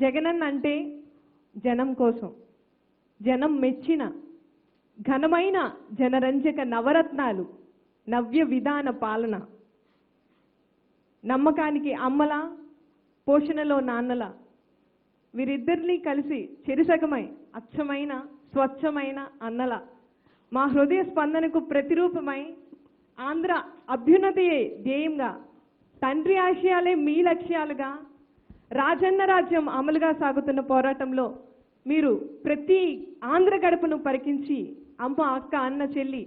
జగనన్న అంటే జనం కోసం, జనం మెచ్చిన ఘనమైన జనరంజక నవరత్నాలు, నవ్య విధాన పాలన, నమ్మకానికి అమ్మల, పోషణలో నాన్నల, వీరిద్దరినీ కలిసి చెరిసగమై అచ్చమైన స్వచ్ఛమైన అన్నల, మా హృదయ స్పందనకు ప్రతిరూపమై ఆంధ్ర అభ్యున్నతియే ధ్యేయంగా, తండ్రి ఆశయాలే మీ లక్ష్యాలుగా, రాజన్న రాజ్యం అమలుగా సాగుతున్న పోరాటంలో మీరు ప్రతి ఆంధ్ర గడపను పరికించి అమ్మ అక్క అన్న చెల్లి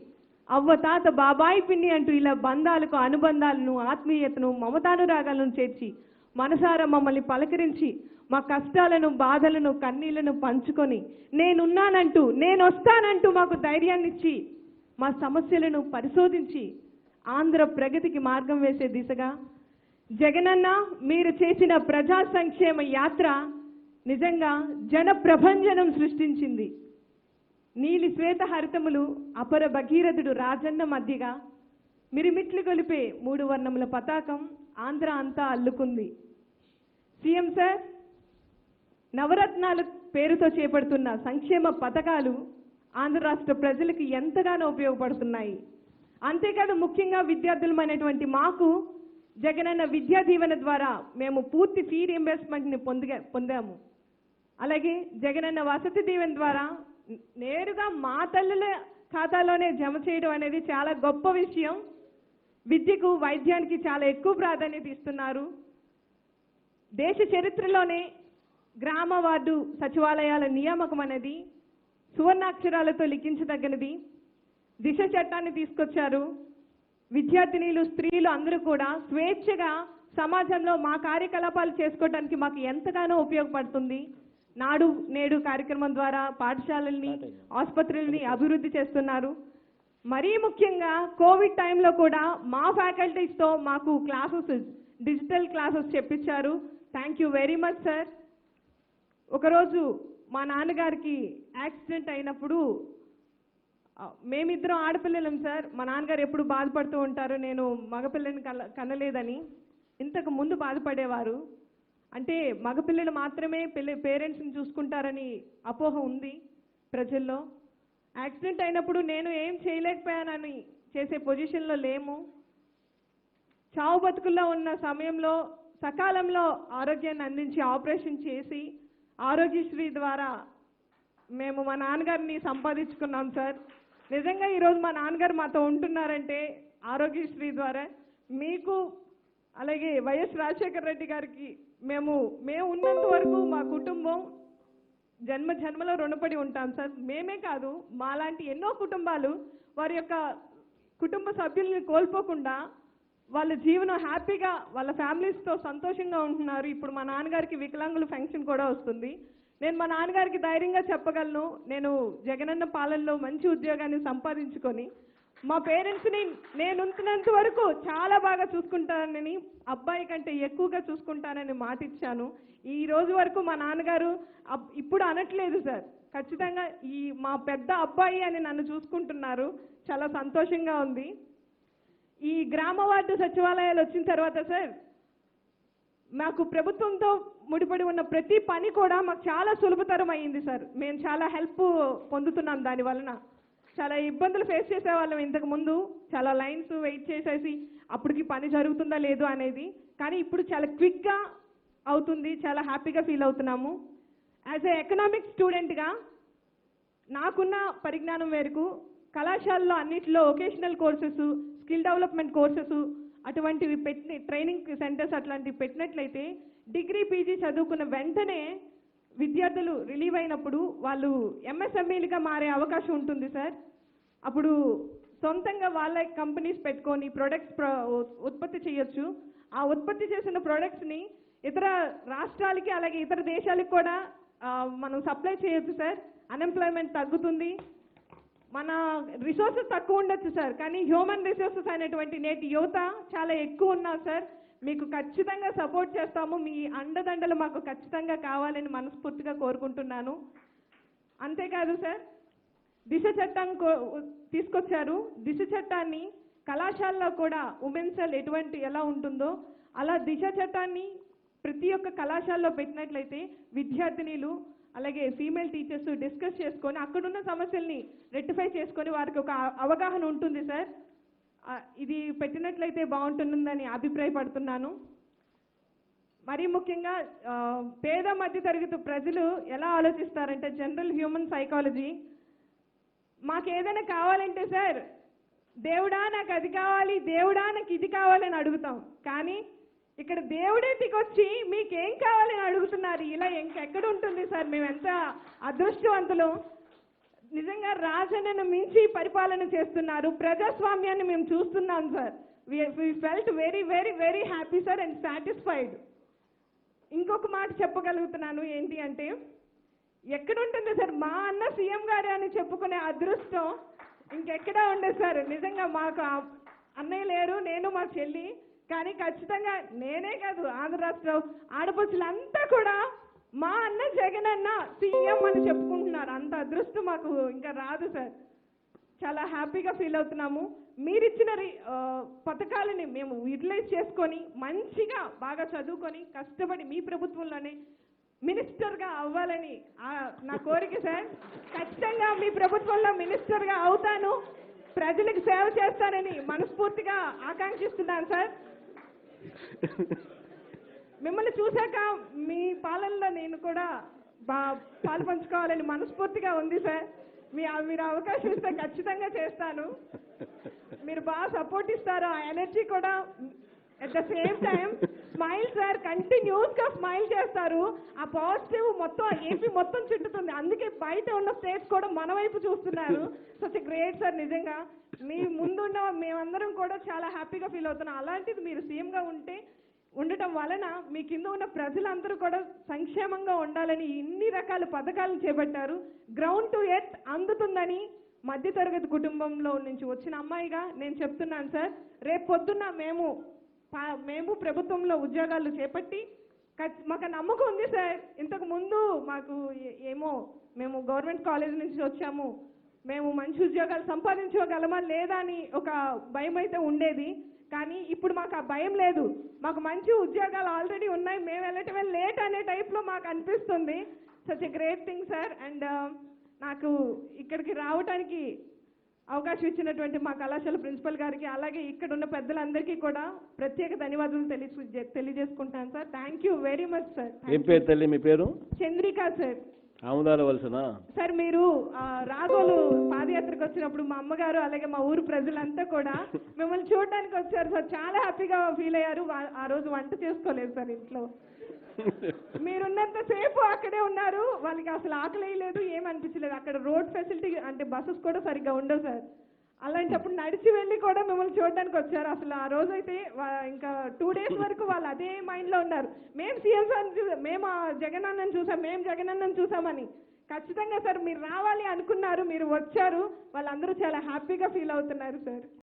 అవ్వ తాత బాబాయి పిన్ని అంటూ ఇలా బంధాలకు అనుబంధాలను ఆత్మీయతను మమతానురాగాలను చేర్చి మనసారా మమ్మల్ని పలకరించి మా కష్టాలను బాధలను కన్నీళ్లను పంచుకొని నేనున్నానంటూ నేనొస్తానంటూ మాకు ధైర్యాన్ని ఇచ్చి మా సమస్యలను పరిశోధించి ఆంధ్ర ప్రగతికి మార్గం వేసే దిశగా జగనన్న మీరు చేసిన ప్రజా సంక్షేమ యాత్ర నిజంగా జన ప్రభంజనం సృష్టించింది. నీలి శ్వేత హరితములు అపర భగీరథుడు రాజన్న మధ్యగా మిరిమిట్లు గొలిపే 3 వర్ణముల పతాకం ఆంధ్ర అంతా అల్లుకుంది. సీఎం సార్, నవరత్నాల పేరుతో చేపడుతున్న సంక్షేమ పథకాలు ఆంధ్ర రాష్ట్ర ప్రజలకు ఎంతగానో ఉపయోగపడుతున్నాయి. అంతేకాదు ముఖ్యంగా విద్యార్థులమైనటువంటి మాకు జగనన్న విద్యా దీవెన ద్వారా మేము పూర్తి ఫీ రీయింబర్స్మెంట్ని పొందాము. అలాగే జగనన్న వసతి దీవెన ద్వారా నేరుగా మా తల్లుల ఖాతాలోనే జమ చేయడం అనేది చాలా గొప్ప విషయం. విద్యకు వైద్యానికి చాలా ఎక్కువ ప్రాధాన్యత ఇస్తున్నారు. దేశ చరిత్రలోనే గ్రామ వార్డు సచివాలయాల నియామకం అనేది సువర్ణాక్షరాలతో లిఖించదగినది. దిశ చట్టాన్ని తీసుకొచ్చారు. విద్యార్థినీలు స్త్రీలు అందరూ కూడా స్వేచ్ఛగా సమాజంలో మా కార్యకలాపాలు చేసుకోవడానికి మాకు ఎంతగానో ఉపయోగపడుతుంది. నాడు నేడు కార్యక్రమం ద్వారా పాఠశాలల్ని ఆసుపత్రుల్ని అభివృద్ధి చేస్తున్నారు. మరీ ముఖ్యంగా కోవిడ్ టైంలో కూడా మా ఫ్యాకల్టీస్తో మాకు క్లాసెస్ డిజిటల్ క్లాసెస్ చెప్పించారు. Thank you very much sir. ఒకరోజు మా నాన్నగారికి యాక్సిడెంట్ అయినప్పుడు మేమిద్దరం ఆడపిల్లలం సార్. మా నాన్నగారు ఎప్పుడు బాధపడుతూ ఉంటారు నేను మగపిల్లని కనలేదని. ఇంతకు ముందు బాధపడేవారు. అంటే మగపిల్లలు మాత్రమే పేరెంట్స్ని చూసుకుంటారని అపోహ ఉంది ప్రజల్లో. యాక్సిడెంట్ అయినప్పుడు నేను ఏం చేయలేకపోయానని చేసే పొజిషన్లో లేము. చావు బతుకుల్లో ఉన్న సమయంలో సకాలంలో ఆరోగ్యాన్ని అందించి ఆపరేషన్ చేసి ఆరోగ్యశ్రీ ద్వారా మేము మా నాన్నగారిని సంపాదించుకున్నాం సార్. నిజంగా ఈరోజు మా నాన్నగారు మాతో ఉంటున్నారంటే ఆరోగ్యశ్రీ ద్వారా మీకు అలాగే వైఎస్ రాజశేఖర రెడ్డి గారికి మేము ఉన్నంత వరకు మా కుటుంబం జన్మలో రుణపడి ఉంటాం సార్. మేమే కాదు మాలాంటి ఎన్నో కుటుంబాలు వారి యొక్క కుటుంబ సభ్యుల్ని కోల్పోకుండా వాళ్ళ జీవనం హ్యాపీగా వాళ్ళ ఫ్యామిలీస్తో సంతోషంగా ఉంటున్నారు. ఇప్పుడు మా నాన్నగారికి వికలాంగుల ఫంక్షన్ కూడా వస్తుంది. నేను మా నాన్నగారికి ధైర్యంగా చెప్పగలను, నేను జగనన్న పాలనలో మంచి ఉద్యోగాన్ని సంపాదించుకొని మా పేరెంట్స్ని నేను ఉంటున్నంత వరకు చాలా బాగా చూసుకుంటానని, అబ్బాయి కంటే ఎక్కువగా చూసుకుంటానని మాట ఇచ్చాను. ఈ రోజు వరకు మా నాన్నగారు ఇప్పుడు అనట్లేదు సార్. ఖచ్చితంగా ఈ మా పెద్ద అబ్బాయి అని నన్ను చూసుకుంటున్నారు. చాలా సంతోషంగా ఉంది. ఈ గ్రామ వార్డు సచివాలయాలు వచ్చిన తర్వాత సార్ మాకు ప్రభుత్వంతో ముడిపడి ఉన్న ప్రతి పని కూడా మాకు చాలా సులభతరం అయ్యింది సార్. మేము చాలా హెల్ప్ పొందుతున్నాం. దాని వలన చాలా ఇబ్బందులు ఫేస్ చేసేవాళ్ళం ఇంతకు ముందు. చాలా లైన్స్ వెయిట్ చేసేసి అప్పటికి పని జరుగుతుందా లేదు అనేది. కానీ ఇప్పుడు చాలా క్విక్గా అవుతుంది. చాలా హ్యాపీగా ఫీల్ అవుతున్నాము. యాజ్ ఏ ఎకనామిక్స్ స్టూడెంట్గా నాకున్న పరిజ్ఞానం మేరకు కళాశాలలో అన్నింటిలో vocational courses, skill development courses అటువంటివి ట్రైనింగ్ సెంటర్స్ అట్లాంటివి పెట్టినట్లయితే డిగ్రీ పీజీ చదువుకున్న వెంటనే విద్యార్థులు రిలీవ్ అయినప్పుడు వాళ్ళు ఎంఎస్ఎంఈలుగా మారే అవకాశం ఉంటుంది సార్. అప్పుడు సొంతంగా వాళ్ళ కంపెనీస్ పెట్టుకొని ప్రొడక్ట్స్ ఉత్పత్తి చేయొచ్చు. ఆ ఉత్పత్తి చేసిన ప్రొడక్ట్స్ని ఇతర రాష్ట్రాలకి అలాగే ఇతర దేశాలకు కూడా మనం సప్లై చేయొచ్చు సార్. అన్ఎంప్లాయ్మెంట్ తగ్గుతుంది. మన రిసోర్సెస్ తక్కువ ఉండొచ్చు సార్, కానీ హ్యూమన్ రిసోర్సెస్ అనేటువంటి నేటి యువత చాలా ఎక్కువ ఉన్నారు సార్. మీకు ఖచ్చితంగా సపోర్ట్ చేస్తాము. మీ అండదండలు మాకు ఖచ్చితంగా కావాలని మనస్ఫూర్తిగా కోరుకుంటున్నాను. అంతేకాదు సార్, దిశ చట్టం తీసుకొచ్చారు. దిశ చట్టాన్ని కళాశాలలో కూడా ఉమెన్స్ సెల్ ఎలా ఉంటుందో అలా దిశ చట్టాన్ని ప్రతి ఒక్క కళాశాలలో పెట్టినట్లయితే విద్యార్థినిలు అలాగే ఫీమేల్ టీచర్స్ డిస్కస్ చేసుకొని అక్కడున్న సమస్యల్ని రెక్టిఫై చేసుకొని వారికి ఒక అవగాహన ఉంటుంది సార్. ఇది పెట్టినట్లయితే బాగుంటుందని అభిప్రాయపడుతున్నాను. మరీ ముఖ్యంగా పేద మధ్య తరగతి ప్రజలు ఎలా ఆలోచిస్తారంటే జనరల్ హ్యూమన్ సైకాలజీ, మాకు ఏదైనా కావాలంటే సార్ దేవుడా నాకు అది కావాలి, దేవుడా నాకు ఇది కావాలని అడుగుతాం. కానీ ఇక్కడ దేవుడే దిగొచ్చి మీకేం కావాలని అడుగుతున్నారు. ఇలా ఇంకెక్కడ ఉంటుంది సార్? మేము ఎంత అదృష్టవంతులు. నిజంగా రాజన్నను మించి పరిపాలన చేస్తున్నారు. ప్రజాస్వామ్యాన్ని మేము చూస్తున్నాం sir. We felt very very very happy sir and satisfied. ఇంకొక మాట చెప్పగలుగుతున్నాను ఏంటి అంటే, ఎక్కడుంటుంది సార్ మా అన్న సీఎం గారే అని చెప్పుకునే అదృష్టం ఇంకెక్కడా ఉండదు సార్. నిజంగా మాకు అన్నయ్య లేరు, నేను మా చెల్లి. కానీ ఖచ్చితంగా నేనే కాదు, ఆంధ్ర రాష్ట్ర ఆడపడుచులంతా కూడా మా అన్న జగన్ అన్న సీఎం అని చెప్పుకుంటున్నారు. అంత అదృష్టం మాకు ఇంకా రాదు సార్. చాలా హ్యాపీగా ఫీల్ అవుతున్నాము. మీరిచ్చిన పథకాలని మేము యూటిలైజ్ చేసుకొని మంచిగా బాగా చదువుకొని కష్టపడి మీ ప్రభుత్వంలోనే మినిస్టర్గా అవ్వాలని నా కోరిక సార్. ఖచ్చితంగా మీ ప్రభుత్వంలో మినిస్టర్గా అవుతాను, ప్రజలకు సేవ చేస్తానని మనస్ఫూర్తిగా ఆకాంక్షిస్తున్నాను సార్. మిమ్మల్ని చూశాక మీ పాలనలో నేను కూడా పాలు పంచుకోవాలని మనస్ఫూర్తిగా ఉంది సార్. మీరు అవకాశం ఇస్తే ఖచ్చితంగా చేస్తాను. మీరు బాగా సపోర్ట్ ఇస్తారు, ఆ ఎనర్జీ కూడా. At the same time smile sir, కంటిన్యూస్గా స్మైల్ చేస్తారు. ఆ పాజిటివ్ మొత్తం ఏపీ మొత్తం చుట్టుతుంది. అందుకే బయట ఉన్న స్టేట్స్ కూడా మన వైపు చూస్తున్నారు. Such great sir. నిజంగా మీ ముందున్న మేమందరం కూడా చాలా హ్యాపీగా ఫీల్ అవుతున్నాం. అలాంటిది మీరు సీఎంగా ఉండటం వలన మీ కింద ఉన్న ప్రజలందరూ కూడా సంక్షేమంగా ఉండాలని ఇన్ని రకాల పథకాలను చేపట్టారు. గ్రౌండ్ టు ఎర్త్ అందుతుందని మధ్యతరగతి కుటుంబంలో నుంచి వచ్చిన అమ్మాయిగా నేను చెప్తున్నాను సార్. రేపు పొద్దున్న మేము ప్రభుత్వంలో ఉద్యోగాలు చేపట్టి మాకు నమ్మకం ఉంది సార్. ఇంతకు ముందు మాకు మేము గవర్నమెంట్ కాలేజ్ నుంచి వచ్చాము, మేము మంచి ఉద్యోగాలు సంపాదించగలమా లేదా అని ఒక భయం అయితే ఉండేది. కానీ ఇప్పుడు మాకు ఆ భయం లేదు. మాకు మంచి ఉద్యోగాలు ఆల్రెడీ ఉన్నాయి, మేము వెళ్ళటమే లేట్ అనే టైప్లో మాకు అనిపిస్తుంది. Such a great thing sir. And నాకు ఇక్కడికి రావడానికి అవకాశం ఇచ్చినటువంటి మా కళాశాల ప్రిన్సిపల్ గారికి అలాగే ఇక్కడ ఉన్న పెద్దలందరికీ కూడా ప్రత్యేక ధన్యవాదాలు తెలియజేసుకుంటాను sir. Thank you very much sir. ఏం పేరు తల్లి మీ పేరు? చంద్రిక సార్. ఆముదాల వలసనా సార్? మీరు రాగోలు పాదయాత్రకు వచ్చినప్పుడు మా అమ్మగారు అలాగే మా ఊరు ప్రజలంతా కూడా మిమ్మల్ని చూడడానికి వచ్చారు సార్. చాలా హ్యాపీగా ఫీల్ అయ్యారు. ఆ రోజు వంట చేసుకోలేదు సార్ ఇంట్లో. మీరున్నంత సేపు అక్కడే ఉన్నారు. వాళ్ళకి అసలు ఆకలి లేదు, ఏమనిపించలేదు. అక్కడ రోడ్ ఫెసిలిటీ అంటే బస్సెస్ కూడా సరిగ్గా ఉండవు సార్. అలాంటప్పుడు నడిచి వెళ్ళి కూడా మిమ్మల్ని చూడడానికి వచ్చారు. అసలు ఆ రోజు అయితే ఇంకా 2 days వరకు వాళ్ళు అదే మైండ్లో ఉన్నారు. మేము సీఎం సార్ మేము జగన్ అన్నని చూసాం, మేము జగన్ అన్నని చూసామని. ఖచ్చితంగా సార్ మీరు రావాలి అనుకున్నారు, మీరు వచ్చారు. వాళ్ళందరూ చాలా హ్యాపీగా ఫీల్ అవుతున్నారు సార్.